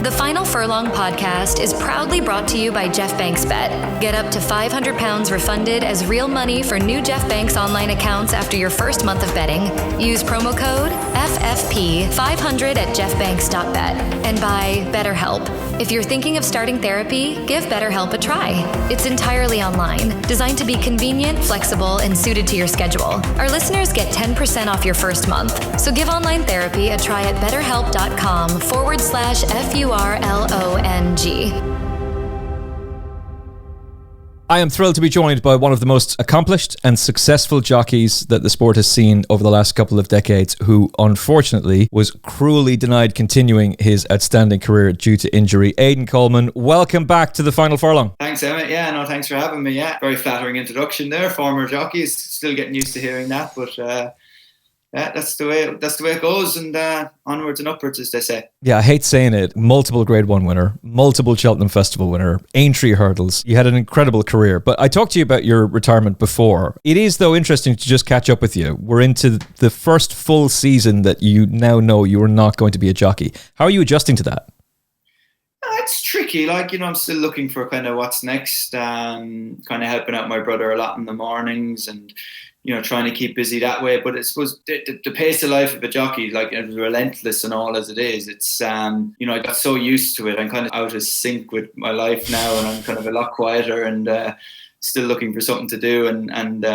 The Final Furlong podcast is proudly brought to you by Jeff Banks Bet. Get up to £500 refunded as real money for new Jeff Banks online accounts after your first month of betting. Use promo code FFP500 at jeffbanks.bet. And by BetterHelp. If you're thinking of starting therapy, give BetterHelp a try. It's entirely online, designed to be convenient, flexible, and suited to your schedule. Our listeners get 10% off your first month. So give online therapy a try at betterhelp.com/FURLONG. I am thrilled to be joined by one of the most accomplished and successful jockeys that the sport has seen over the last couple of decades, who unfortunately was cruelly denied continuing his outstanding career due to injury. Aidan Coleman, welcome back to the Final Furlong. Thanks, Emmet. Yeah, no, thanks for having me. Yeah, very flattering introduction there. Former jockeys, still getting used to hearing that, but yeah, that's the way it goes, and onwards and upwards, as they say. Yeah, I hate saying it. Multiple Grade 1 winner, multiple Cheltenham Festival winner, Aintree hurdles. You had an incredible career. But I talked to you about your retirement before. It is, though, interesting to just catch up with you. We're into the first full season that you now know you are not going to be a jockey. How are you adjusting to that? It's tricky. I'm still looking for kind of what's next. Kind of helping out my brother a lot in the mornings and trying to keep busy that way. But I suppose the pace of life of a jockey, as relentless and all as it is, it's, I got so used to it. I'm kind of out of sync with my life now, and I'm kind of a lot quieter and still looking for something to do and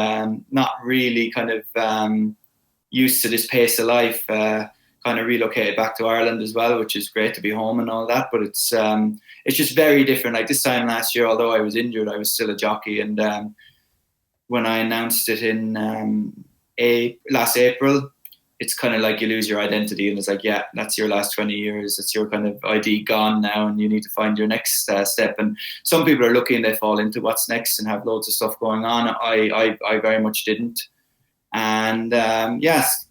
not really kind of used to this pace of life. Kind of relocated back to Ireland as well, which is great to be home and all that. But it's just very different. Like this time last year, although I was injured, I was still a jockey. And when I announced it in last April, it's kind of like you lose your identity, and it's like, yeah, that's your last 20 years. That's your kind of ID gone now, and you need to find your next step. And some people are lucky and they fall into what's next and have loads of stuff going on. I very much didn't. And yes,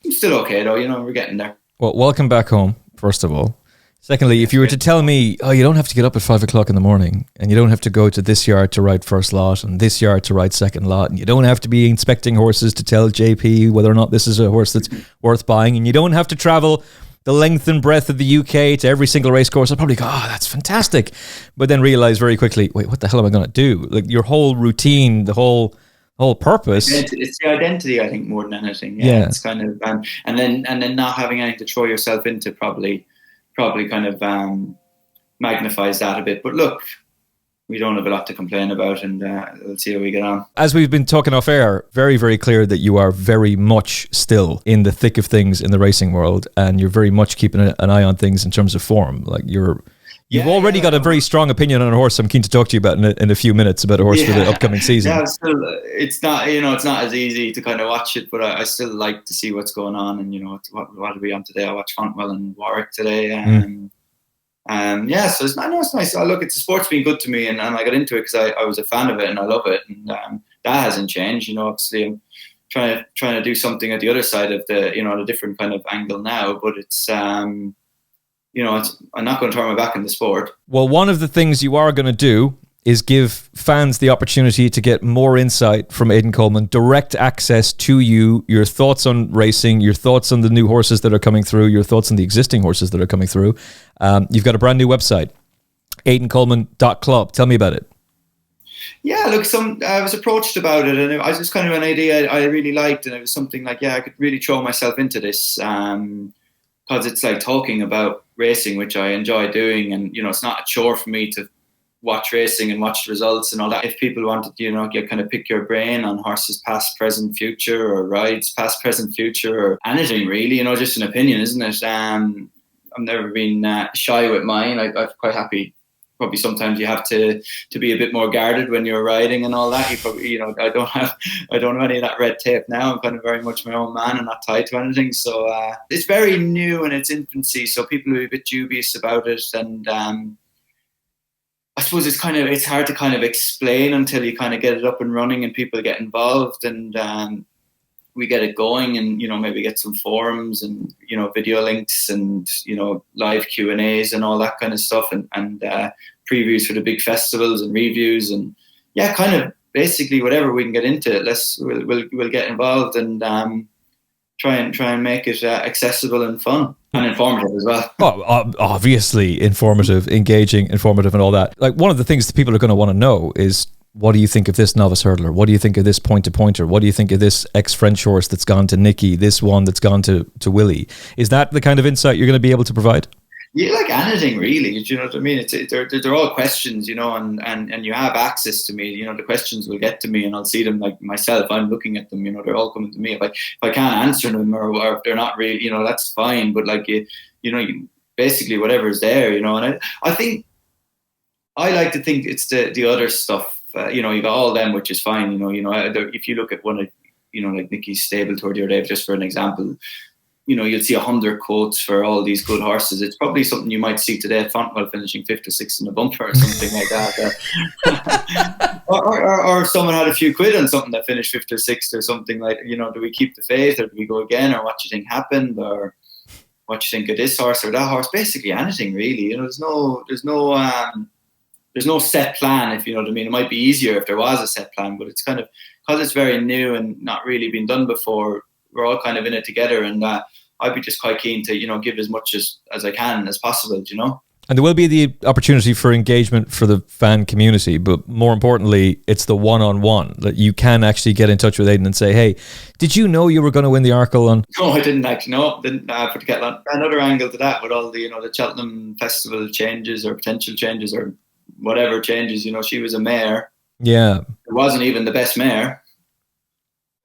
I'm still okay though. We're getting there. Well, welcome back home, first of all. Secondly, if you were to tell me, you don't have to get up at 5 o'clock in the morning, and you don't have to go to this yard to ride first lot and this yard to ride second lot, and you don't have to be inspecting horses to tell JP whether or not this is a horse that's worth buying, and you don't have to travel the length and breadth of the UK to every single race course, I'd probably go, that's fantastic. But then realize very quickly, wait, what the hell am I going to do? Like your whole routine, the whole purpose. It's the identity, I think, more than anything. Yeah. It's kind of, and then not having anything to throw yourself into probably kind of magnifies that a bit. But look, we don't have a lot to complain about, and let's see how we get on. As we've been talking off air, very, very clear that you are very much still in the thick of things in the racing world, and you're very much keeping an eye on things in terms of form. Like You've already got a very strong opinion on a horse I'm keen to talk to you about in a few minutes about a horse for the upcoming season. Yeah, it's not as easy to kind of watch it, but I still like to see what's going on. And what are we on today? I watched Fontwell and Warwick today. So it's nice. Look, the sport's been good to me, and I got into it because I was a fan of it and I love it, and that hasn't changed. Obviously I'm trying to do something at the other side of the a different kind of angle now, but it's. I'm not going to turn my back on the sport. Well, one of the things you are going to do is give fans the opportunity to get more insight from Aidan Coleman, direct access to you, your thoughts on racing, your thoughts on the new horses that are coming through, your thoughts on the existing horses that are coming through. You've got a brand new website, aidancoleman.club. Tell me about it. Yeah, look, I was approached about it, and it was just kind of an idea I really liked, and it was something like, I could really throw myself into this, because it's like talking about racing, which I enjoy doing, and it's not a chore for me to watch racing and watch the results and all that. If people wanted, you kind of pick your brain on horses past, present, future, or rides past, present, future, or anything really, just an opinion, isn't it? I've never been shy with mine. I'm quite happy. Probably sometimes you have to be a bit more guarded when you're riding and all that. You probably, I don't have any of that red tape now. I'm kind of very much my own man and not tied to anything. So it's very new in its infancy. So people are a bit dubious about it, and I suppose it's hard to kind of explain until you kind of get it up and running and people get involved, and we get it going, and maybe get some forums and video links and live Q&As and all that kind of stuff, and previews for the big festivals and reviews, and kind of basically whatever we can get into it, we'll get involved, and try and make it accessible and fun and informative as well. Oh, obviously informative, engaging, informative, and all that. Like, one of the things that people are going to want to know is, what do you think of this novice hurdler? What do you think of this point-to-pointer? What do you think of this ex-French horse that's gone to Nicky? This one that's gone to Willie? Is that the kind of insight you're going to be able to provide? Yeah, like anything really. Do you know what I mean? They're all questions, you know, and you have access to me. You know, the questions will get to me, and I'll see them like myself. I'm looking at them. You know, they're all coming to me. If I can't answer them, or if they're not really, you know, that's fine. But like you know, basically whatever's there, you know. And I think I like to think it's the other stuff. You know, you got all them, which is fine. You know, if you look at one of, you know, like Nicky's stable tour the other day, just for an example, you know, you'll see 100 quotes for all these good horses. It's probably something you might see today at Fontwell finishing 5th or 6th in the bumper or something like that. or if someone had a few quid on something that finished 5th or 6th or something, like, you know, do we keep the faith or do we go again, or what do you think happened, or what do you think of this horse or that horse? Basically anything really. You know, there's no set plan, if you know what I mean. It might be easier if there was a set plan, but it's kind of, because it's very new and not really been done before, we're all kind of in it together, and I'd be just quite keen to, you know, give as much as I can as possible, you know. And there will be the opportunity for engagement for the fan community, but more importantly, it's the one-on-one that you can actually get in touch with Aidan and say, hey, did you know you were going to win the Arkle on? No, I didn't actually. No, didn't put another angle to that with all the, you know, the Cheltenham Festival changes or potential changes or whatever changes. You know, she was a mare. Yeah. It wasn't even the best mare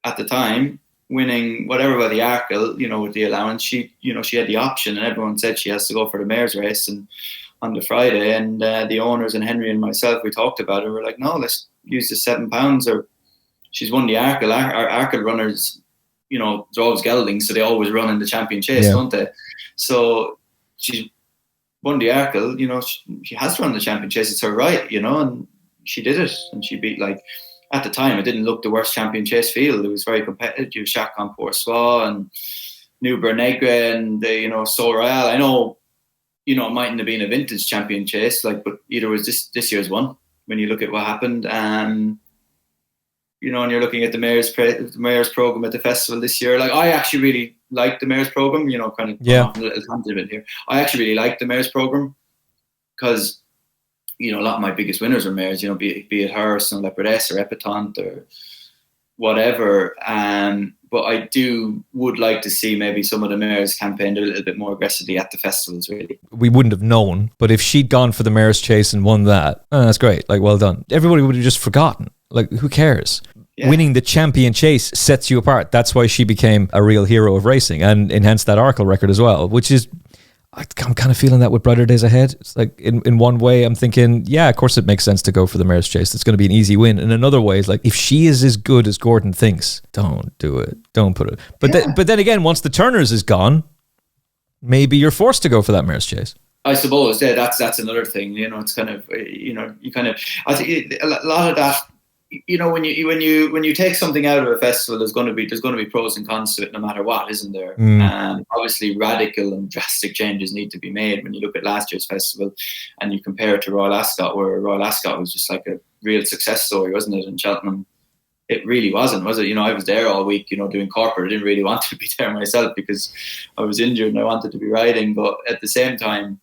at the time, winning whatever by the Arkle, you know, with the allowance. She had the option, and everyone said she has to go for the mare's race and on the Friday, and the owners and Henry and myself, we talked about it. We're like, no, let's use the £7, or she's won the Arkle. Our Arkle runners, you know, they're always geldings, so they always run in the champion chase, don't they? So she's won the Arkle, you know, she has to run the champion chase. It's her right, you know, and she did it, and she beat, like, at the time, it didn't look the worst champion chase field. It was very competitive. You have Chacon Poursois and New Bernegre and you know, Sol Royal. I know, you know, it mightn't have been a vintage champion chase, like, but either was this year's one. When you look at what happened, you know, and you're looking at the mayor's program at the festival this year. Like, I actually really liked the mayor's program. You know, kind of a little tangent here. I actually really liked the mayor's program because, you know, a lot of my biggest winners are mares, you know, be it her, Sun Leopardess or Epatante or whatever. But I would like to see maybe some of the mares campaigned a little bit more aggressively at the festivals, really. We wouldn't have known, but if she'd gone for the mare's chase and won that, that's great. Like, well done. Everybody would have just forgotten. Like, who cares? Yeah. Winning the champion chase sets you apart. That's why she became a real hero of racing and enhanced that Arkle record as well, which is, I'm kind of feeling that with Brighter Days Ahead. It's like, in one way, I'm thinking, yeah, of course it makes sense to go for the mare's chase. It's going to be an easy win. In another way, it's like, if she is as good as Gordon thinks, don't do it. Don't put it. But then again, once the Turners is gone, maybe you're forced to go for that mare's chase. I suppose, yeah, that's another thing. You know, it's kind of, you know, I think a lot of that, you know, when you take something out of a festival, there's going to be pros and cons to it, no matter what, isn't there? Obviously, radical and drastic changes need to be made. When you look at last year's festival, and you compare it to Royal Ascot, where Royal Ascot was just like a real success story, wasn't it? In Cheltenham, it really wasn't, was it? You know, I was there all week, you know, doing corporate. I didn't really want to be there myself because I was injured and I wanted to be riding. But at the same time,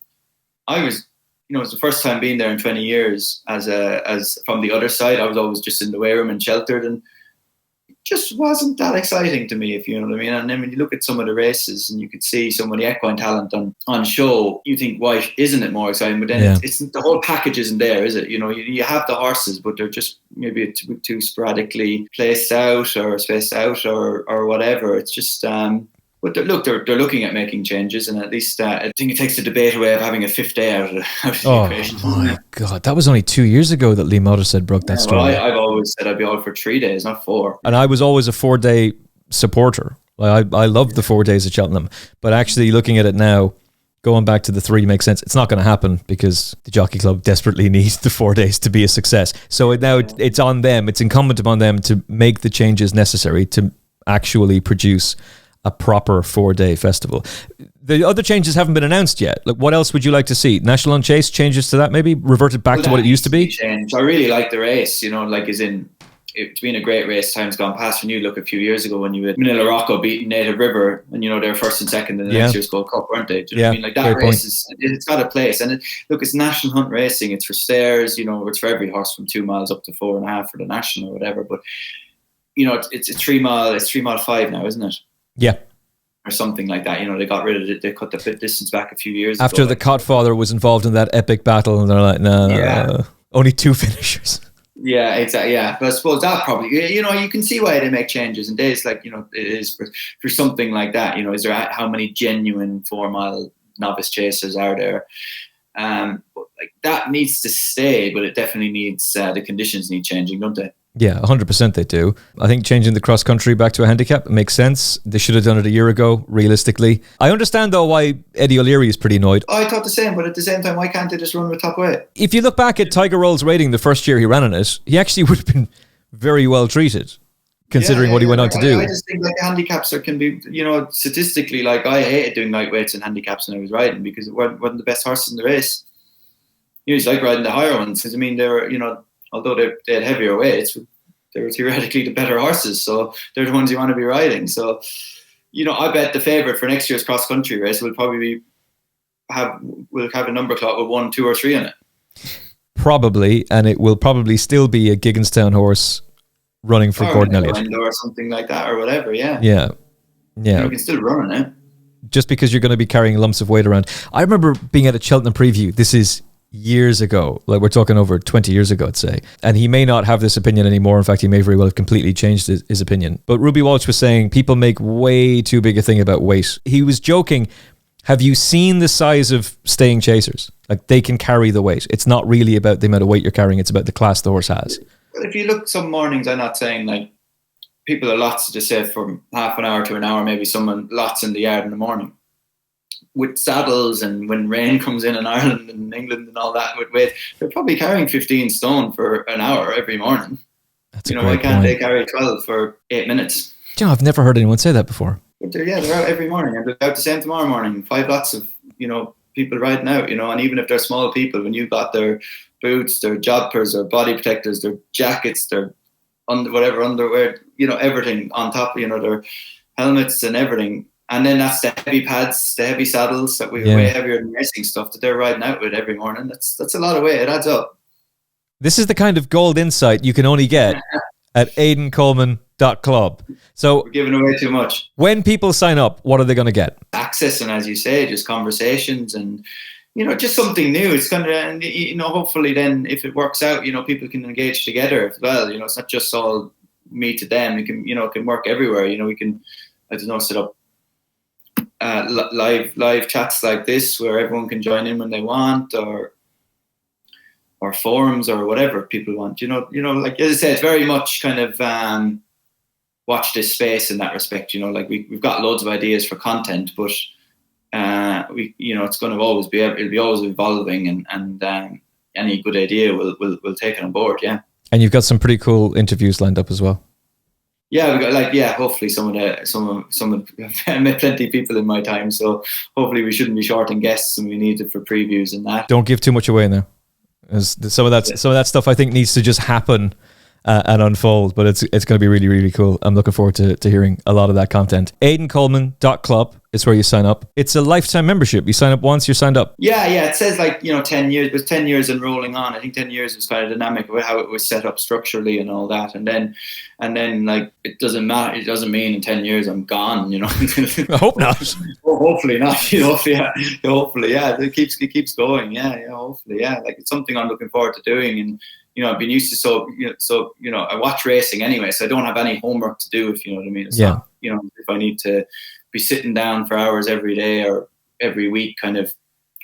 I was, you know, it was the first time being there in 20 years as from the other side. I was always just in the weigh room and sheltered, and it just wasn't that exciting to me, if you know what I mean. And then when you look at some of the races and you could see some of the equine talent on show, you think, why isn't it more exciting? But then it's the whole package isn't there, is it? You know, you have the horses, but they're just maybe too sporadically placed out or spaced out or whatever. It's just but they're looking at making changes, and at least I think it takes the debate away of having a fifth day out of the equation. Oh my God, that was only 2 years ago that Lee Motter broke that story. Well, I've always said I'd be all for 3 days, not 4. And I was always a 4-day supporter. Like, I loved the 4 days at Cheltenham, but actually looking at it now, going back to the 3 makes sense. It's not going to happen because the Jockey Club desperately needs the 4 days to be a success. So now it's on them. It's incumbent upon them to make the changes necessary to actually produce a proper 4-day festival. The other changes haven't been announced yet. Like, what else would you like to see? National on Chase changes to that, maybe reverted back to what it used to be. Change. I really like the race. You know, like, as in, it's been a great race. Time's gone past. When you look a few years ago when you had Manila Rocco beating Native River, and they're first and second in the next year's Gold Cup, weren't they? Do you know what I mean? Like that race it's got a place. And it's national hunt racing. It's for stairs. It's for every horse from 2 miles up to 4.5 for the national or whatever. But it's a 3 mile. It's 3 mile 5 now, isn't it? Yeah. Or something like that. They got rid of it. They cut the distance back a few years after ago. the Codfather was involved in that epic battle, and they're like, no, only 2 finishers. Yeah, exactly. Yeah, but I suppose that probably, you can see why they make changes in days like, it is for something like that. Is there how many genuine 4 mile novice chasers are there? But like that needs to stay, but it definitely needs the conditions need changing, don't they? Yeah, 100% they do. I think changing the cross country back to a handicap makes sense. They should have done it a year ago, realistically. I understand, though, why Eddie O'Leary is pretty annoyed. I thought the same, but at the same time, why can't they just run with top weight? If you look back at Tiger Roll's rating the first year he ran in it, he actually would have been very well treated, considering what he went on to do. I just think like handicaps can be, statistically, like I hated doing lightweights and handicaps when I was riding because it wasn't the best horses in the race. It's like riding the higher ones because, they were, although they had heavier weights, they were theoretically the better horses, so they're the ones you want to be riding. So, I bet the favourite for next year's cross country race will probably have a number clock with 1, 2, or 3 in it. Probably, and it will probably still be a Gigginstown horse running for Gordon Elliott or something like that, or whatever. Yeah. You can still run in it. Just because you're going to be carrying lumps of weight around. I remember being at a Cheltenham preview. This is years ago, like we're talking over 20 years ago, I'd say, and he may not have this opinion anymore. In fact, he may very well have completely changed his opinion, but Ruby Walsh was saying people make way too big a thing about weight. He was joking, have you seen the size of staying chasers? Like, they can carry the weight. It's not really about the amount of weight you're carrying, it's about the class the horse has. Well, if you look some mornings, I'm not saying like people are lots to just say from half an hour to an hour, maybe someone lots in the yard in the morning with saddles, and when rain comes in Ireland and England and all that with weight, they're probably carrying 15 stone for an hour every morning. That's why can't they carry 12 for 8 minutes? I've never heard anyone say that before. But they're out every morning, and they're out the same tomorrow morning. 5 lots of people riding out, and even if they're small people, when you've got their boots, their jodhpurs, their body protectors, their jackets, their underwear, everything on top, their helmets and everything. And then that's the heavy pads, the heavy saddles that we way heavier than racing stuff that they're riding out with every morning. That's a lot of weight. It adds up. This is the kind of gold insight you can only get at aidancoleman.club. So we're giving away too much. When people sign up, what are they going to get? Access, and as you say, just conversations and just something new. It's going to, and hopefully then if it works out, people can engage together as well. It's not just all me to them. It can, it can work everywhere. We can, set up live chats like this where everyone can join in when they want, or forums or whatever people want. Like as I said, it's very much kind of watch this space in that respect. Like we've got loads of ideas for content, but it's going to always be, it'll be always evolving, and any good idea we'll take it on board. Yeah. And you've got some pretty cool interviews lined up as well. Yeah, we got hopefully some of I met plenty of people in my time, so hopefully we shouldn't be short on guests, and we need it for previews and that. Don't give too much away now. Some of that stuff I think needs to just happen and unfold, but it's going to be really, really cool. I'm looking forward to hearing a lot of that content. aidancoleman.club is where you sign up. It's a lifetime membership. You sign up once, you're signed up. Yeah. It says 10 years, but 10 years and rolling on. I think 10 years was kind of dynamic with how it was set up structurally and all that. And then like, it doesn't matter. It doesn't mean in 10 years I'm gone, I hope not. Well, hopefully not. Hopefully, yeah. It keeps going. Yeah. Hopefully, yeah. Like, it's something I'm looking forward to doing, and I've been used to so I watch racing anyway, so I don't have any homework to do, if you know what I mean. It's not, if I need to be sitting down for hours every day or every week, kind of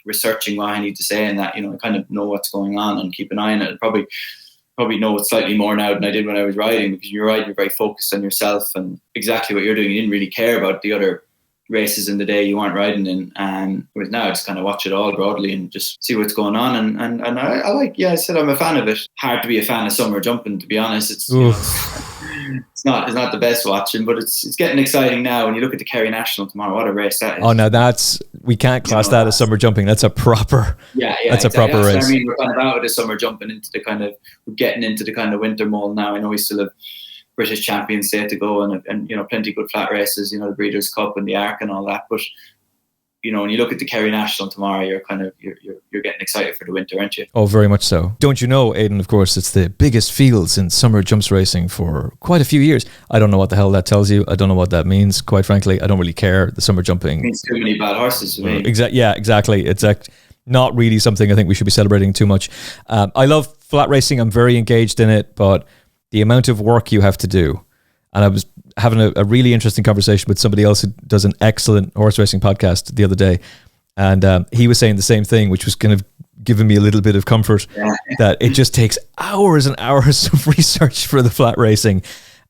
researching what I need to say, and that, I kind of know what's going on and keep an eye on it. I probably know it slightly more now than I did when I was riding, because you're right, you're very focused on yourself and exactly what you're doing. You didn't really care about the other races in the day you weren't riding in, and whereas now I just kind of watch it all broadly and just see what's going on, and I like, I said I'm a fan of it. Hard to be a fan of summer jumping, to be honest. It's it's not the best watching, but it's getting exciting now. When you look at the Kerry National tomorrow, what a race that is! Oh, now we can't class that as summer jumping. That's a proper that's exactly. A proper race. I mean, we're kind of out of the summer jumping into we're getting into the kind of winter mold now. I know we still have British Champions Day to go, and plenty of good flat races. The Breeders' Cup and the Arc and all that, but. When you look at the Kerry National tomorrow, you're getting excited for the winter, aren't you? Oh, very much so. Don't you know, Aidan, of course, it's the biggest fields in summer jumps racing for quite a few years. I don't know what the hell that tells you. I don't know what that means, quite frankly. I don't really care. The summer jumping... It means too many bad horses to me. Exactly. It's not really something I think we should be celebrating too much. I love flat racing. I'm very engaged in it, but the amount of work you have to do, and I was having a really interesting conversation with somebody else who does an excellent horse racing podcast the other day. And he was saying the same thing, which was kind of giving me a little bit of comfort that it just takes hours and hours of research for the flat racing.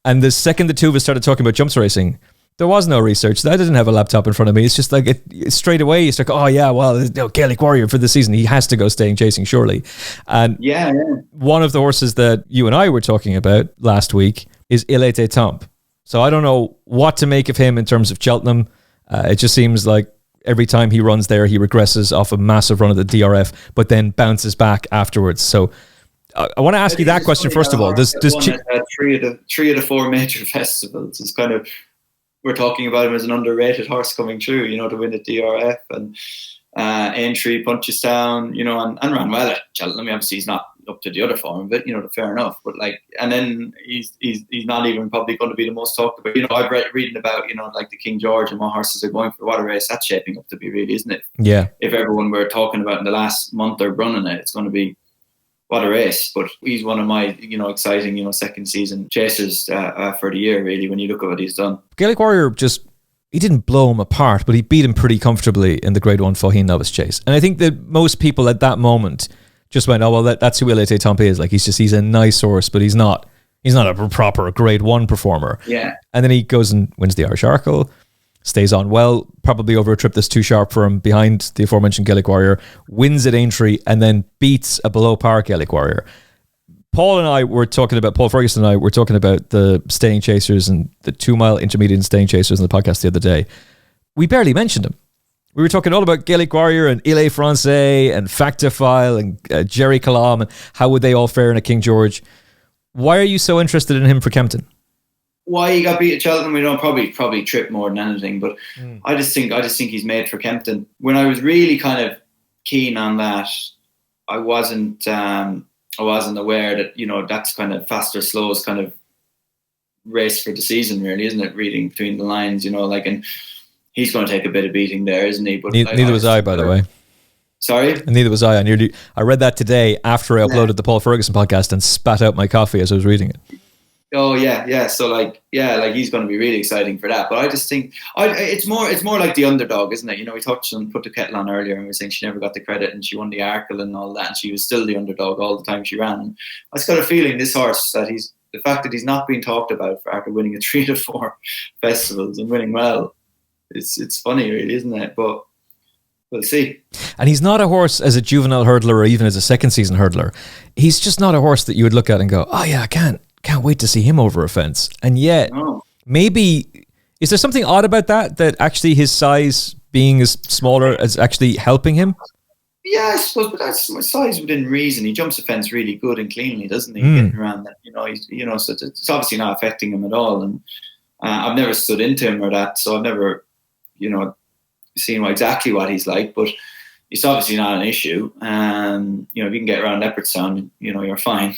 And the second the two of us started talking about jumps racing, there was no research. I didn't have a laptop in front of me. It's just like it straight away. It's like, oh yeah, well, Gaelic Warrior for the season. He has to go staying chasing surely. And one of the horses that you and I were talking about last week is ante-post. So I don't know what to make of him in terms of Cheltenham. It just seems like every time he runs there, he regresses off a massive run at the DRF, but then bounces back afterwards. So I want to ask you that question first of all. Does three of the four major festivals is kind of, we're talking about him as an underrated horse coming through, to win the DRF and Aintree, Punchestown, and ran well at Cheltenham. I mean, obviously he's not up to the other form, but fair enough. But and then he's not even probably going to be the most talked about. I've reading about like the King George and what horses are going for. What a race that's shaping up to be, really, isn't it? Yeah. If everyone we're talking about in the last month are running it, it's going to be what a race. But he's one of my exciting second season chasers for the year, really. When you look at what he's done, Gaelic Warrior he didn't blow him apart, but he beat him pretty comfortably in the Grade 1 Faugheen Novice Chase. And I think that most people at that moment just went, oh, well, that's who ante-post is. Like, he's a nice horse, but he's not a proper Grade 1 performer. Yeah. And then he goes and wins the Irish Arkle, stays on well, probably over a trip that's too sharp for him behind the aforementioned Gaelic Warrior, wins at Aintree, and then beats a below par Gaelic Warrior. Paul Ferguson and I were talking about the staying chasers and the 2 mile intermediate and staying chasers in the podcast the other day. We barely mentioned him. We were talking all about Gaelic Warrior and Ile Francais and Factophile and Jerry Calam and how would they all fare in a King George. Why are you so interested in him for Kempton? Why he got beat at Cheltenham, we don't probably trip more than anything. But I just think he's made for Kempton. When I was really kind of keen on that, I wasn't aware that that's kind of faster slows kind of race for the season, really, isn't it? Reading between the lines, and he's going to take a bit of beating there, isn't he? But neither was I, by the way. Sorry? And neither was I. I read that today after I uploaded the Paul Ferguson podcast and spat out my coffee as I was reading it. Oh yeah. So he's going to be really exciting for that. But I just think it's more like the underdog, isn't it? We put the kettle on earlier and we were saying she never got the credit and she won the Arkle and all that, and she was still the underdog all the time she ran. And I just got a feeling this horse that the fact that he's not being talked about for after winning 3 to 4 festivals and winning well, it's funny, really, isn't it? But we'll see. And he's not a horse as a juvenile hurdler or even as a second season hurdler. He's just not a horse that you would look at and go, oh yeah, I can't wait to see him over a fence. And yet, maybe, is there something odd about that actually his size being as smaller is actually helping him? Yeah, I suppose, but that's size within reason. He jumps a fence really good and cleanly, doesn't he? Getting around that, so it's obviously not affecting him at all. And I've never stood into him or that, so I've never, seen exactly what he's like, but it's obviously not an issue. If you can get around Leopardstown, you're fine.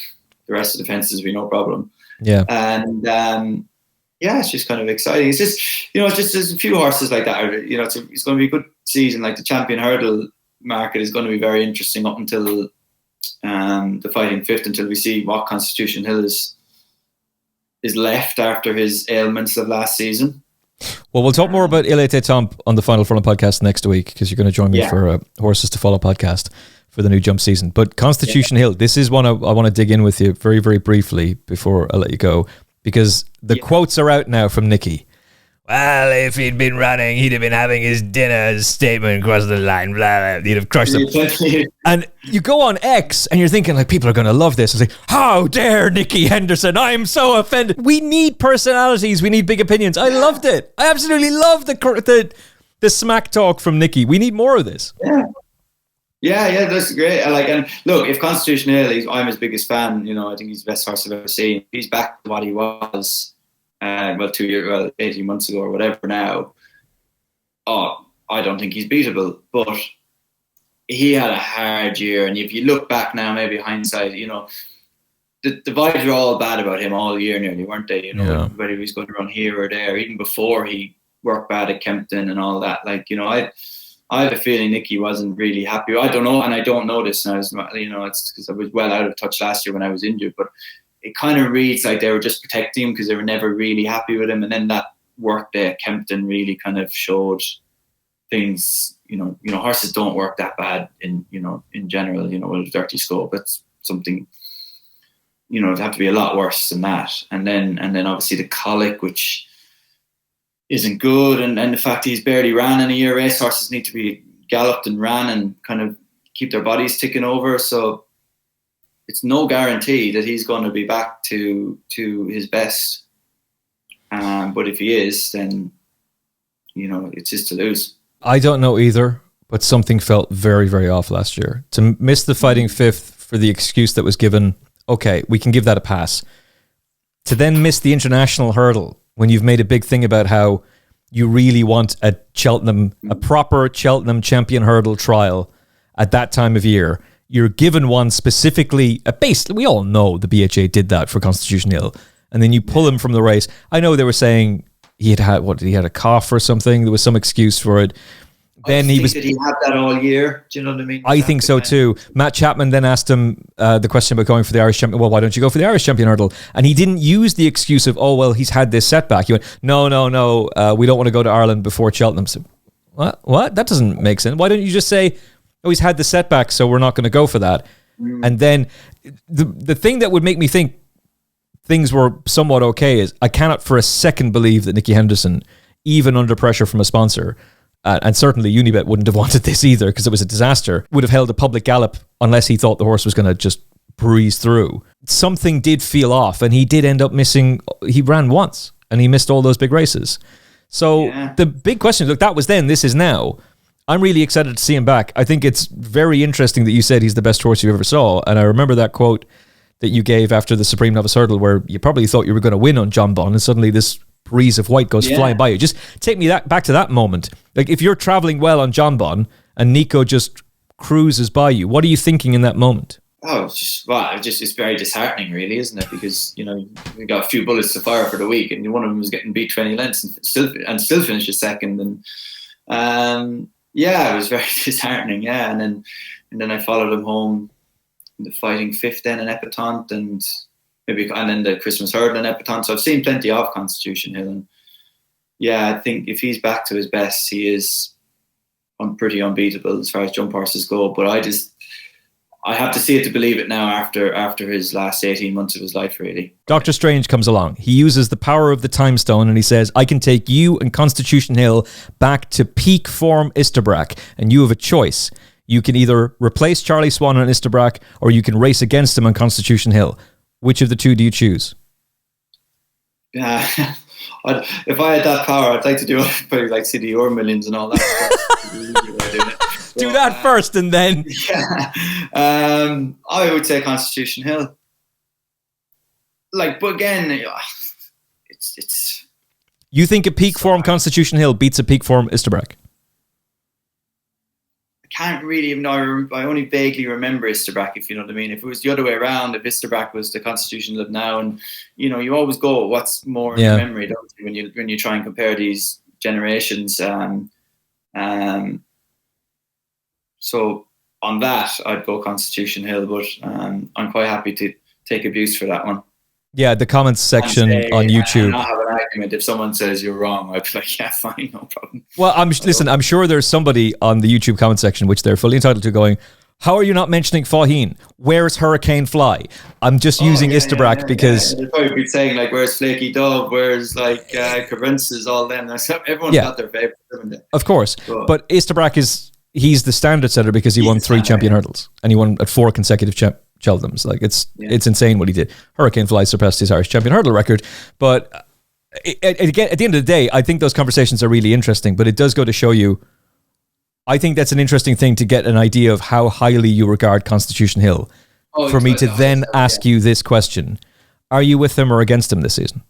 The rest of the fences will be no problem. Yeah. And it's just kind of exciting. It's just, there's a few horses like that. It's going to be a good season. Like the champion hurdle market is going to be very interesting up until the Fighting Fifth, until we see what Constitution Hill is left after his ailments of last season. Well, we'll talk more about ante-post on the Final Furlong podcast next week, because you're going to join me for a Horses to Follow podcast for the new jump season. But Constitution Hill, this is one I want to dig in with you very, very briefly before I let you go, because the quotes are out now from Nicky. well, if he'd been running, he'd have been having his dinner statement across the line, blah, blah, he'd have crushed them. And you go on X and you're thinking, like, people are going to love this. It's like, how dare Nicky Henderson? I'm so offended. We need personalities. We need big opinions. I loved it. I absolutely loved the smack talk from Nicky. We need more of this. Yeah, that's great. And look, if Constitution Hill, I'm his biggest fan. I think he's the best horse I've ever seen. He's back to what he was, 18 months ago or whatever now. Oh, I don't think he's beatable. But he had a hard year. And if you look back now, maybe hindsight, the vibes were all bad about him all year nearly, weren't they? Whether he was going to run here or there, even before he worked bad at Kempton and all that. I have a feeling Nicky wasn't really happy. I don't know, and I don't know this. And it's because I was well out of touch last year when I was injured. But it kind of reads like they were just protecting him because they were never really happy with him. And then that work day at Kempton really kind of showed things. Horses don't work that bad in general. With a dirty scope, it's something. It'd have to be a lot worse than that. And then obviously the colic, which isn't good, and the fact he's barely ran in a year. Racehorses need to be galloped and ran and kind of keep their bodies ticking over. So it's no guarantee that he's going to be back to his best. But if he is, then it's his to lose. I don't know either, but something felt very, very off last year. To miss the fighting fifth for the excuse that was given, okay, we can give that a pass. To then miss the international hurdle when you've made a big thing about how you really want a proper Cheltenham champion hurdle trial at that time of year. You're given one specifically, basically, we all know the BHA did that for Constitution Hill, and then you pull him from the race. I know they were saying he had a cough or something. There was some excuse for it. Then did he have that all year? Do you know what I mean? I think so too. Matt Chapman then asked him the question about going for the Irish champion. Well, why don't you go for the Irish champion hurdle? And he didn't use the excuse of, he's had this setback. He went, no, we don't want to go to Ireland before Cheltenham. So, what? That doesn't make sense. Why don't you just say, he's had the setback, so we're not going to go for that? And then the thing that would make me think things were somewhat okay is I cannot for a second believe that Nicky Henderson, even under pressure from a sponsor, and certainly Unibet wouldn't have wanted this either because it was a disaster, would have held a public gallop unless he thought the horse was going to just breeze through. Something did feel off, and he did end up missing. He ran once and he missed all those big races. So the big question, look, that was then, this is now. I'm really excited to see him back. I think it's very interesting that you said he's the best horse you ever saw. And I remember that quote that you gave after the Supreme Novice Hurdle where you probably thought you were going to win on John Bon, and suddenly this breeze of white goes flying by you. Just take me back to that moment. Like, if you're traveling well on John Bon and Nico just cruises by you, what are you thinking in that moment? It's very disheartening, really, isn't it? Because we got a few bullets to fire for the week, and one of them was getting beat 20 lengths and still finished second. And it was very disheartening. Yeah, and then I followed him home in the fighting fifth, then in Epatante, and then the Christmas hurdle in Epatante. So I've seen plenty of Constitution Hill, and I think if he's back to his best, he is pretty unbeatable as far as jump horses go. But I have to see it to believe it now after his last 18 months of his life, really. Dr. Strange comes along. He uses the power of the time stone and he says, I can take you and Constitution Hill back to peak form Isterbrack, and you have a choice. You can either replace Charlie Swan on Isterbrack, or you can race against him on Constitution Hill. Which of the two do you choose? Yeah, if I had that power, I'd like to do it probably like City or Millions and all that. Do that first and then. Yeah. I would say Constitution Hill. But again, it's. You think a peak form Constitution Hill beats a peak form Isterbrack? Can't really even know. I only vaguely remember Isterbrack, if you know what I mean. If it was the other way around, if Isterbrack was the Constitution of now, and you always go what's more in your memory, don't you, when you try and compare these generations. So on that, I'd go Constitution Hill, but I'm quite happy to take abuse for that one. Yeah, the comments section on YouTube. Not have an argument. If someone says you're wrong, I'd be like, yeah, fine, no problem. Well, I'm sure there's somebody on the YouTube comment section, which they're fully entitled to, going, How are you not mentioning Faugheen? Where's Hurricane Fly? I'm just using Istabrak because... They'd probably be saying, like, where's Flaky Dove? Where's, like, Cabrinces, all them. Everyone's got their favourite, haven't they? Of course. But Istabrak he's the standard setter because he won 3 champion hurdles. And he won at 4 consecutive Cheltenhams. Like, it's insane what he did. Hurricane Fly surpassed his Irish champion hurdle record. But again, at the end of the day, I think those conversations are really interesting. But it does go to show you, I think that's an interesting thing to get an idea of how highly you regard Constitution Hill. For me to then ask you this question: are you with him or against him this season?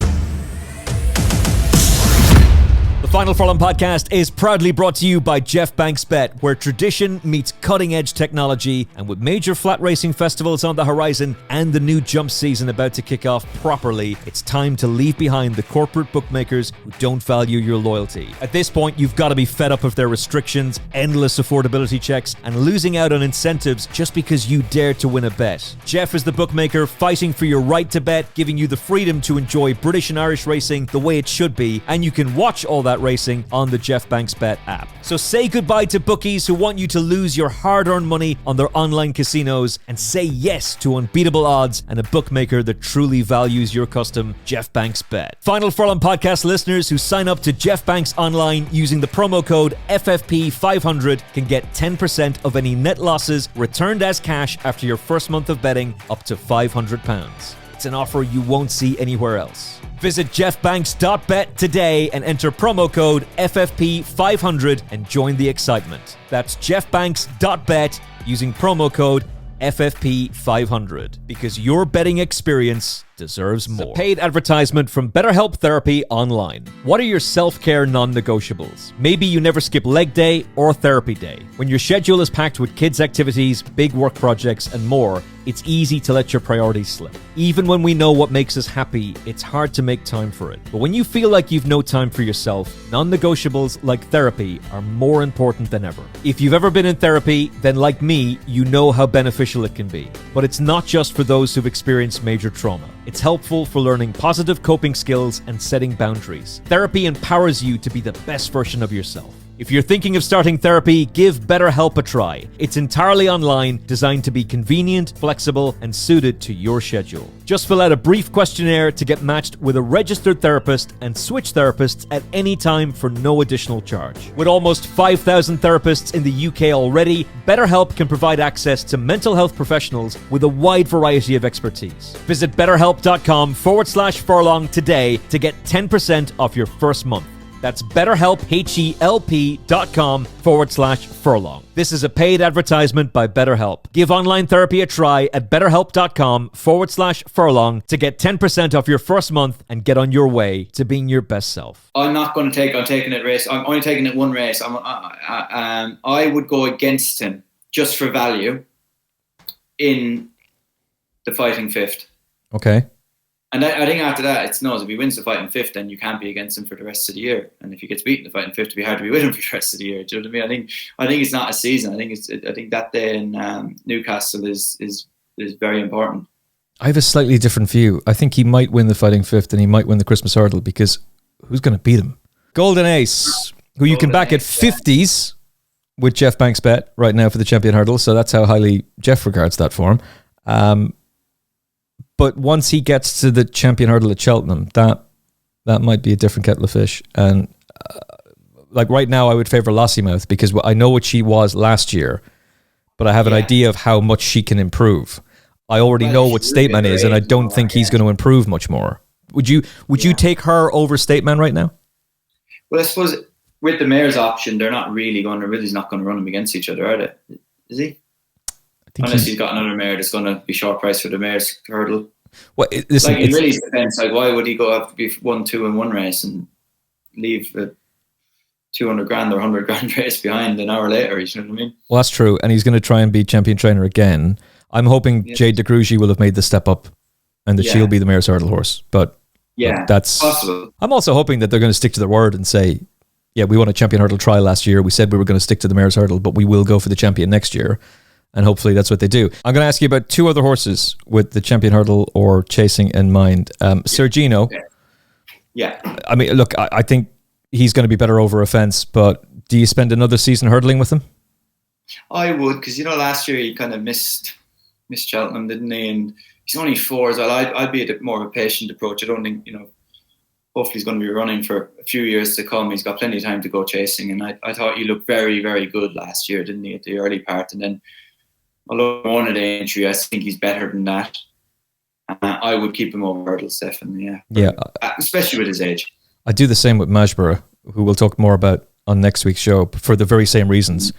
The Final Furlong podcast is proudly brought to you by Jeff Banks Bet, where tradition meets cutting-edge technology, and with major flat racing festivals on the horizon and the new jump season about to kick off properly, it's time to leave behind the corporate bookmakers who don't value your loyalty. At this point, you've got to be fed up of their restrictions, endless affordability checks, and losing out on incentives just because you dare to win a bet. Jeff is the bookmaker fighting for your right to bet, giving you the freedom to enjoy British and Irish racing the way it should be, and you can watch all that racing on the Jeff Banks Bet app. So say goodbye to bookies who want you to lose your hard-earned money on their online casinos, and say yes to unbeatable odds and a bookmaker that truly values your custom, Jeff Banks Bet. Final Furlong podcast listeners who sign up to Jeff Banks Online using the promo code FFP500 can get 10% of any net losses returned as cash after your first month of betting up to £500. It's an offer you won't see anywhere else. Visit jeffbanks.bet today and enter promo code FFP500 and join the excitement. That's jeffbanks.bet using promo code FFP500, because your betting experience deserves more. A paid advertisement from BetterHelp Therapy Online. What are your self-care non-negotiables? Maybe you never skip leg day or therapy day. When your schedule is packed with kids' activities, big work projects, and more, it's easy to let your priorities slip. Even when we know what makes us happy, it's hard to make time for it. But when you feel like you've no time for yourself, non-negotiables like therapy are more important than ever. If you've ever been in therapy, then like me, you know how beneficial it can be. But it's not just for those who've experienced major trauma. It's helpful for learning positive coping skills and setting boundaries. Therapy empowers you to be the best version of yourself. If you're thinking of starting therapy, give BetterHelp a try. It's entirely online, designed to be convenient, flexible, and suited to your schedule. Just fill out a brief questionnaire to get matched with a registered therapist and switch therapists at any time for no additional charge. With almost 5,000 therapists in the UK already, BetterHelp can provide access to mental health professionals with a wide variety of expertise. Visit betterhelp.com/furlong today to get 10% off your first month. That's BetterHelp, HELP.com/furlong. This is a paid advertisement by BetterHelp. Give online therapy a try at betterhelp.com/furlong to get 10% off your first month and get on your way to being your best self. I'm not going to I'm taking it race. I'm only taking it one race. I would go against him just for value in the Fighting Fifth. Okay. And I think after that, it's no. If he wins the Fighting Fifth, then you can't be against him for the rest of the year. And if he gets beaten the Fighting Fifth, it'd be hard to be with him for the rest of the year. Do you know what I mean? I think it's not a season. I think that day in Newcastle is very important. I have a slightly different view. I think he might win the Fighting Fifth and he might win the Christmas Hurdle, because who's going to beat him? Golden Ace, who you can back at 50s with Jeff Banks Bet right now for the Champion Hurdle. So that's how highly Jeff regards that form. But once he gets to the Champion Hurdle at Cheltenham, that might be a different kettle of fish. And like right now, I would favour Lossiemouth, because I know what she was last year, but I have an idea of how much she can improve. I already know what Stateman is, and I don't think he's going to improve much more. Would you take her over Stateman right now? Well, I suppose with the mayor's option, they're not really going to. Ridley's not going to run them against each other, are they? Is he? Unless he's got another mare that's going to be short price for the mayor's hurdle. Well, listen, like, it really depends. Like, why would he go have to be 1-2 in one race and leave a 200 grand or 100 grand race behind an hour later? You know what I mean? Well, that's true. And he's going to try and be champion trainer again. I'm hoping Jade de Grugy will have made the step up and that she'll be the mayor's hurdle horse. But that's possible. I'm also hoping that they're going to stick to their word and say, yeah, we won a champion hurdle trial last year. We said we were going to stick to the mayor's hurdle, but we will go for the champion next year. And hopefully that's what they do. I'm going to ask you about 2 other horses with the champion hurdle or chasing in mind. Sergino. Yeah. I mean, look, I think he's going to be better over a fence, but do you spend another season hurdling with him? I would, because last year he kind of missed Cheltenham, didn't he? And he's only 4 as well. I'd be a bit more of a patient approach. I don't think hopefully he's going to be running for a few years to come. He's got plenty of time to go chasing, and I thought he looked very, very good last year, didn't he, at the early part? And then, although one of the entry, I think he's better than that. I would keep him over hurdles, definitely. Yeah, especially with his age. I do the same with Majborough, who we'll talk more about on next week's show for the very same reasons.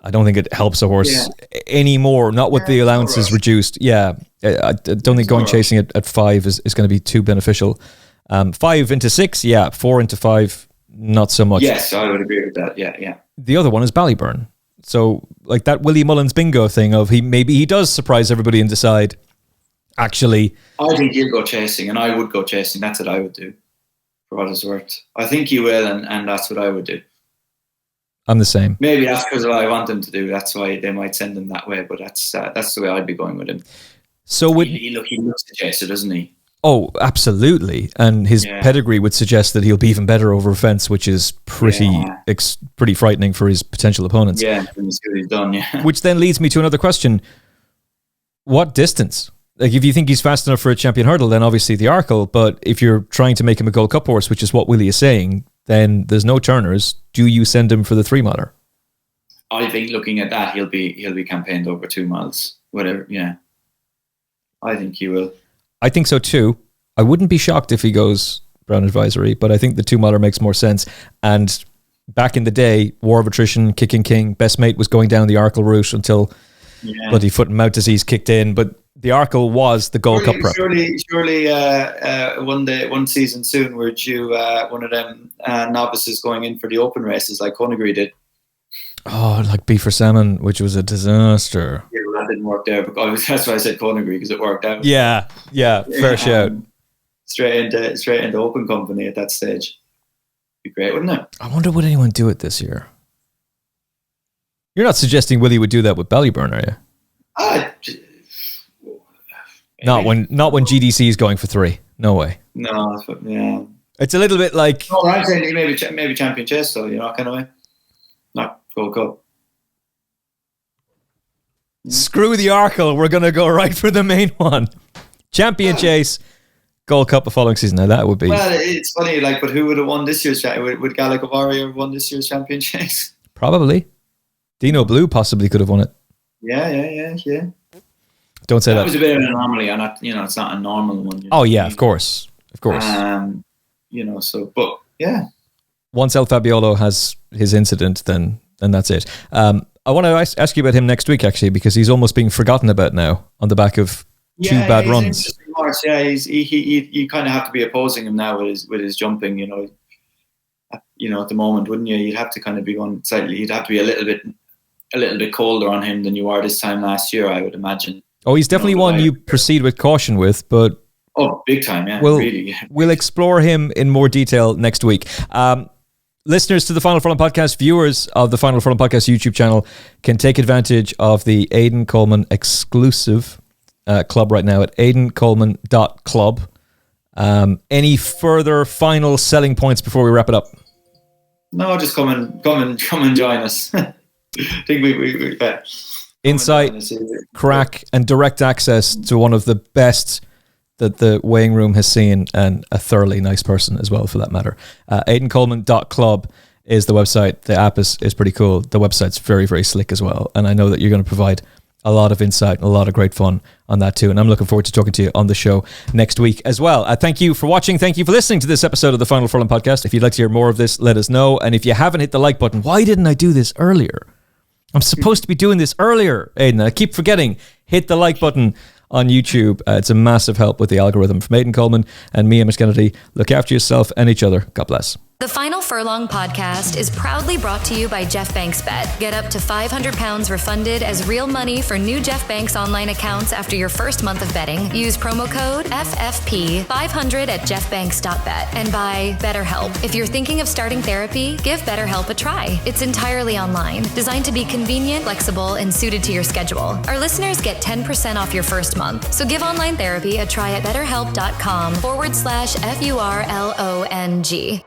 I don't think it helps a horse anymore, not with the allowances reduced. I don't think going chasing it at 5 is going to be too beneficial. 5 into 6, 4 into 5, not so much. Yes, I would agree with that. Yeah. The other one is Ballyburn. So like that Willie Mullins bingo thing of he does surprise everybody and decide, actually, I think he'll go chasing, and I would go chasing. That's what I would do, for what it's worth. I think he will, and that's what I would do. I'm the same. Maybe that's because I want him to do. That's why they might send him that way. But that's the way I'd be going with him. So he looks to chaser, doesn't he? Oh, absolutely. And his pedigree would suggest that he'll be even better over a fence, which is pretty frightening for his potential opponents. Yeah, when you see what he's done. Yeah. Which then leads me to another question: what distance? Like, if you think he's fast enough for a champion hurdle, then obviously the Arkle. But if you're trying to make him a Gold Cup horse, which is what Willie is saying, then there's no turners. Do you send him for the 3 miler? I think looking at that, he'll be campaigned over 2 miles. Whatever. Yeah, I think he will. I think so too. I wouldn't be shocked if he goes Brown Advisory, but I think the 2 miler makes more sense. And back in the day, War of Attrition, Kicking King, Best Mate was going down the Arkle route until bloody foot and mouth disease kicked in. But the Arkle was the Gold Cup prep. Surely, one season soon, we're due one of them novices going in for the open races like Conagry did. Oh, like Beef for Salmon, which was a disaster. Yeah, well, that didn't work there. That's why I said Conagry, because it worked out. Yeah, fair shout. Straight into open company at that stage. Be great, wouldn't it? I wonder, would anyone do it this year? You're not suggesting Willie would do that with Ballyburn, are you? Not when GDC is going for 3. No way. No, yeah. It's a little bit like. No, I'm saying maybe champion chase, though. Kind of way. Not Gold Cup. Screw the Arkle. We're going to go right for the main one. Champion chase, Gold Cup the following season. Now that would be. Well, it's funny, but who would have won this year's? Would Gallic Warrior have won this year's champion chase? Probably. Dino Blue possibly could have won it. Yeah. Don't say that. That was a bit of an anomaly, and it's not a normal one. Oh yeah, of course. So, but yeah. Once El Fabiolo has his incident, then that's it. I want to ask you about him next week, actually, because he's almost being forgotten about now on the back of 2 bad runs. Yeah, you kind of have to be opposing him now with his jumping. At the moment, wouldn't you? You'd have to kind of be going slightly. You'd have to be a little bit colder on him than you were this time last year, I would imagine. Oh, he's definitely one you proceed with caution with, but... Oh, big time, yeah. We'll explore him in more detail next week. Listeners to the Final Furlong podcast, viewers of the Final Furlong podcast YouTube channel can take advantage of the Aidan Coleman exclusive club right now at aidancoleman.club. Any further final selling points before we wrap it up? No, just come and join us. I think we insight, crack, and direct access to one of the best that the weighing room has seen, and a thoroughly nice person as well, for that matter. aidancoleman.club is the website. The app is pretty cool. The website's very, very slick as well. And I know that you're going to provide a lot of insight and a lot of great fun on that too. And I'm looking forward to talking to you on the show next week as well. Thank you for watching. Thank you for listening to this episode of the Final Furlong podcast. If you'd like to hear more of this, let us know. And if you haven't hit the like button, why didn't I do this earlier? I'm supposed to be doing this earlier, Aidan. I keep forgetting. Hit the like button on YouTube. It's a massive help with the algorithm. From Aidan Coleman and me, Emmet Kennedy, look after yourself and each other. God bless. The Final Furlong podcast is proudly brought to you by Jeff Banks Bet. Get up to £500 refunded as real money for new Jeff Banks online accounts after your first month of betting. Use promo code FFP500 at jeffbanks.bet. And buy BetterHelp. If you're thinking of starting therapy, give BetterHelp a try. It's entirely online, designed to be convenient, flexible, and suited to your schedule. Our listeners get 10% off your first month. So give online therapy a try at betterhelp.com/FURLONG.